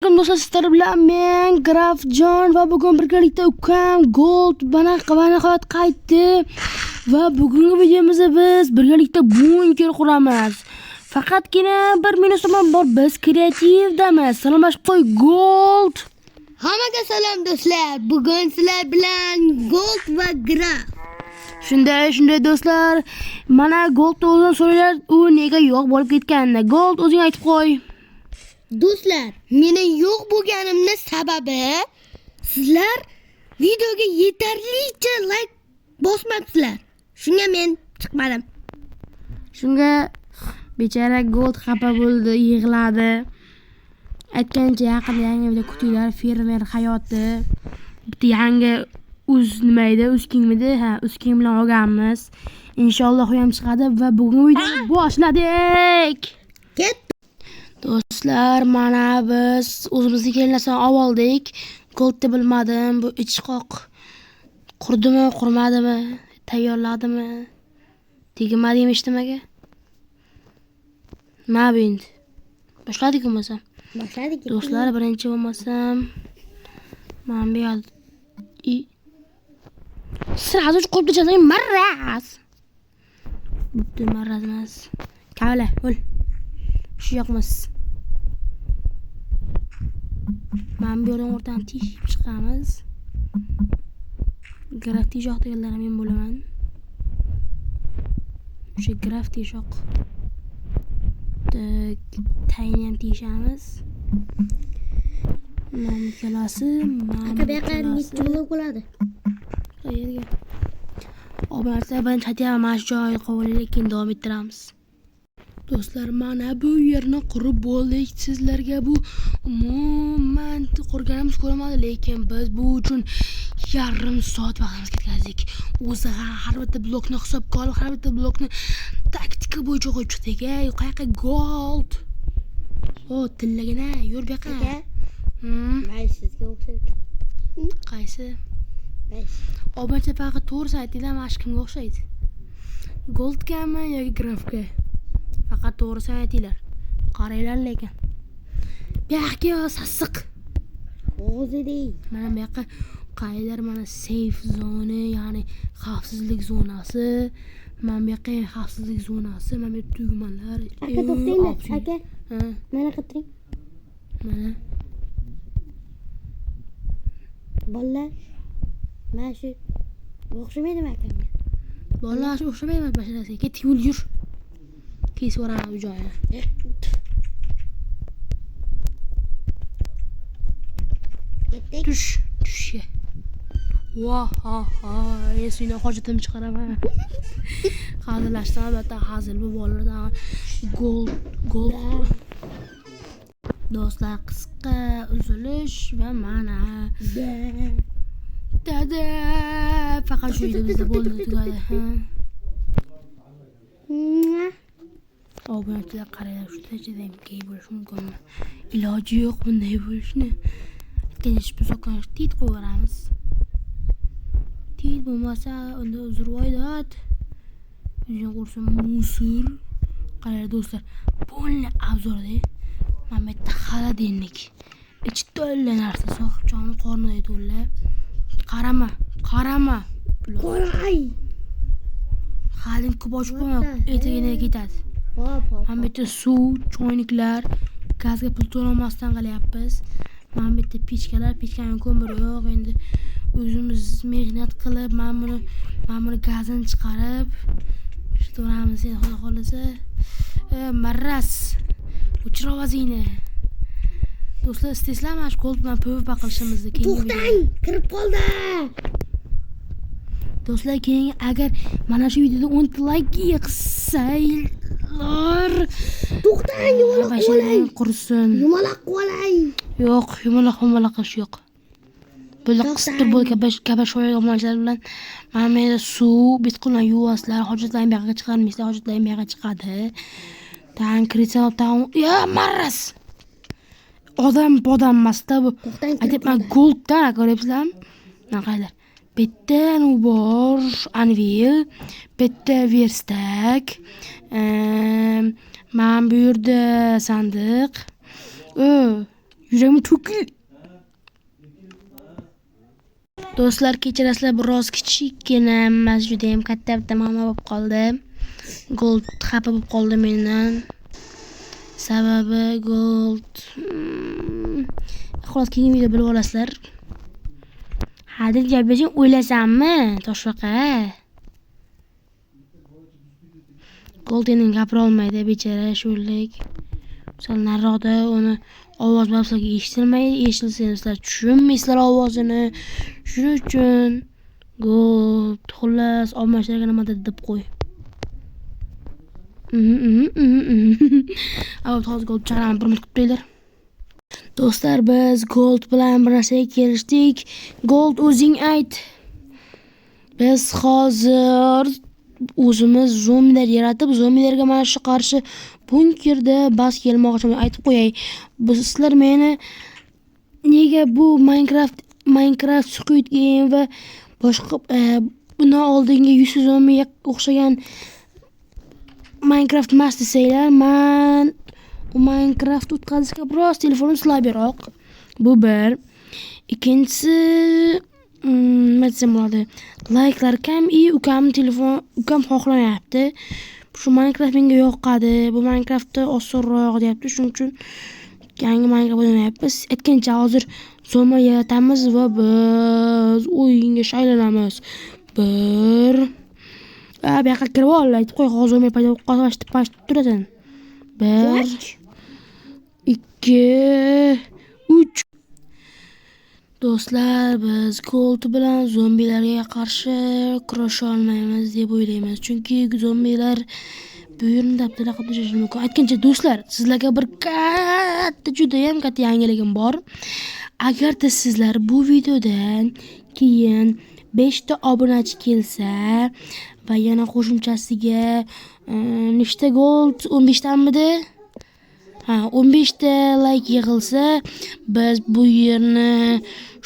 alaykum do'stlar, sizlar bilan men Grafjon va bugun birgalikda ukam Gold nihoyat qaytdi va bugungi videomizda biz birgalikta bunker quramiz. Faqatgina bir minusimiz bor, biz kreativdamiz. Salomlashib qo'y Gold. Hammaga salom do'stlar. Bugun sizlar bilan Gold va Graf. Shunday do'stlar, mana Gold o'zini so'raylar, u nega yo'q bo'lib ketganini. Gold o'zing aytib qo'y. Do'stlar, meni yo'q bo'lganimni sababi sizlar videoga yetarlicha like bosmabsizlar. Shunga men chiqmadim. Shunga bechara Gold xafa bo'ldi, yig'ladi. Aytgancha yaqinda yangi video kutinglar, fermer hayoti. Bitta yangi Uzkingmidi? Ha, Uzking bilan olganmiz. Inshaalloh u ham chiqadi va bugungi videoni boshladik. Ket. Do'stlar, mana biz o'zimizga kelinasini oldik. Goldni bilmadim, bu ichqoq qurdimi, qurmadimi, tayyorladimi, tegmadimi eshitmaga. Nima bu endi? Boshladik bo'lmasam. Boshladik. Do'stlar, birinchi bo'lmasam men bu yerda sразу qo'yib tashladim, marraz. Bitta marraz emas. Kavla, o'l. Shu yoqmas. Men bu yerdan o'rtadan teshib chiqamiz. Graf teshoq deganlar men bo'laman. O'sha graf teshoq. Tayni ham teshamiz. Men kelasi, Aka bu yoqqa necha blok bo'ladi? Qayerga? Obarsa bilan chatga mana shu joyni qo'yib keyin davom ettiramiz. Do'stlar, mana bu yerni qurib bo'ldik. Sizlarga bu umuman qurganimiz ko'rmadi, lekin biz bu uchun yarim soat vaqtimiz ketkazdik. O'zi har bitta blokni hisobga olib, har bitta blokni taktika bo'yicha qo'yib chiqdik. Qayerga Gold? O, tillagina, yur bu yoqqa. Men sizga o'xshaydi. Qaysi? Obacha faqat to'g'ri aytinglar, mana shu kimga o'xshaydi? Goldgami yoki Grafga? Faqat to'g'ri aytinglar. Qaranglar lekin. Bu yoqqa sassiq. O'ziding. Mana bu yoqqa qaylar, mana safe zona, ya'ni xavfsizlik zonasi. Mana bu yoqqa xavfsizlik zonasi, mana bu tugmalar. Aka to'xtanglar, aka. Mana qiting. Mana. Bolalar. Mana shu o'xshamaydimi akamga? Bolalar o'xshamaydi basharasiga. Ket, yur. Kesib o'raman bu joyni. Tush. Voha, esingdan hojatim chiqaraman. Hazillashdim, albatta hazil bu bolalardan. Gold. Do'stlar, qisqa uzilish va mana. Dada. Faqat shu yerda bo'ldi, tugadi, ha. Obunachilar qaranglar, shu darajada gay bo'lish mumkinmi? Iloji yo'q bunday bo'lishni. Kechish buzoqqa tit qo'yamiz. Tit bo'lmasa, unda uzrvoydat. O'zing ko'rsa musor. Qaranglar do'stlar, polni obzorda. Mana bitta xaladenlik. Ichi to'la narsa, sohibjoni qornida to'la. Qarama. Qo'ray. Xalin ko'p ochib qo'yma, etagina ketadi. Mana bitta suv, choyniklar, gazga pul to'lamasdan qilyapmiz. Mana bitta pechkani ko'mir yo'q, endi o'zimiz mehnat qilib, mana buni gazini chiqarib ishlatamiz, xudo xolasa. Marras. O'chir ovozingni. Do'stlar, istaysizlar mana shu Gold bilan PvP qilishimizni keyin. To'xtang, kirib qoldi. Do'stlar, keyin agar mana shu videoda 10 like yig'sanglar, To'xtang, yumaloq qolay. Qursin. Yumaloq qolay. Yo'q, yumaloq qish yo'q. Bular qisqa bo'lib gaplashoy omonchilar bilan mana menda suv, bitqillar yuvaslar, hojatlaring bu yoqqa chiqarmaysizlar, hojatlaring bu yoqqa chiqadi. Tan kiritsam, ya marras. Odam emasda bu. Aytibman, Golddan ko'ryapsizlarmi? Mana qaranglar. Bitta bor anvil, bitta verstak, mana bu yerda sandiq. Yuragim to'kil. Do'stlar, kechirasizlar, biroz kichikgina emas, juda ham katta muammo bo'lib qoldi. Gold xafa bo'lib qoldi mendan. Sababi Gold. Xolos keyingi videoda bilib olasizlar. Hadil gaplasang o'ylasanmi, Toshbaqa? Gold endi gapira olmaydi, bechara sho'rlik. Sal nariroqda uni ovoz babslarga eshitilsa sizlar tushunmaysizlar ovozini. Shuning uchun Gold xullas olmashlarga nima deb qo'y. Hozir Gold chaqiraman, bir minut kutib turinglar. Do'stlar, biz Gold bilan bir narsaga kelishdik. Gold, o'zing ayt. Biz hozir o'zimiz zombilar yaratib, zombilarga mana shu qarshi bunkerda bas kelmoqchimiz. Aytib qo'yay. Sizlar meni nega bu Minecraft Squid Game va boshqa bundan oldingi 100 zombiga o'xshagan Minecraft emas desanglar, men Minecraft o'tkazishga biroz telefonim slabroq. Bu bir. Ikkinchisi, nima desam bo'ladi? Like'lar kam, ukam xohlamayapti. Shu Minecraft menga yoqadi. Bu Minecraftda osonroq deyapti. Shuning uchun yangi Minecraft o'ynayapmiz. Aytgancha hozir zombi yaratamiz va biz o'yinga shaylanamiz. Bir. Bu yoqqa kirib ol, aytib qo'y, hozir zombi paydo qolib turasan. 1 2 3. Do'stlar, biz Gold bilan zombilarga qarshi kurasha olmaymiz deb o'ylaymiz. Chunki zombilar bu yerni dabdala qilib tashlashi mumkin. Aytgancha do'stlar, sizlarga bir juda ham katta yangiligim bor. Agarda sizlar bu videodan keyin 5 ta obunachi kelsa va yana qo'shimchasiga nechta Gold, 15 tamidi? 15 ta like yig'ilsa, biz bu yerni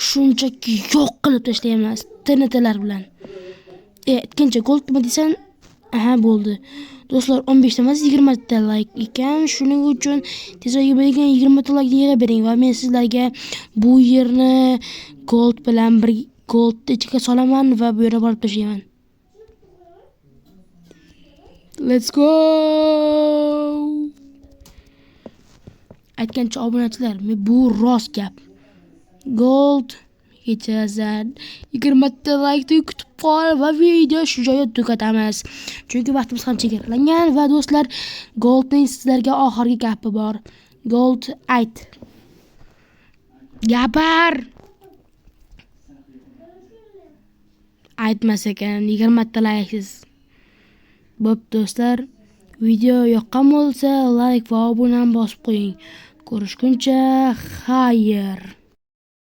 shunchaki yo'q qilib tashlaymiz TNTlar bilan. Aytgancha Gold nima desan? Bo'ldi. Do'stlar, 15 ta emas, 20 ta like ekan. Shuning uchun tezroq bo'lgan 20 ta like yig'ib bering va men sizlarga bu yerni Gold bilan bir Gold ichiga solaman va bu yerga borib tashlayman. Let's go! Aytgancha obunachilar, bu rost gap. Gold kechirasan, 20 ta like kutib qol va video shu joyda tugatamiz. Chunki vaqtimiz ham chegaralangan va do'stlar, Goldning sizlarga oxirgi gapi bor. Gold, ayt. Gapir. Aytmas ekan, 20 ta like. Bo'p do'stlar, video yoqqan bo'lsa like va obunani bosib qo'ying. Ko'rishguncha, xayr.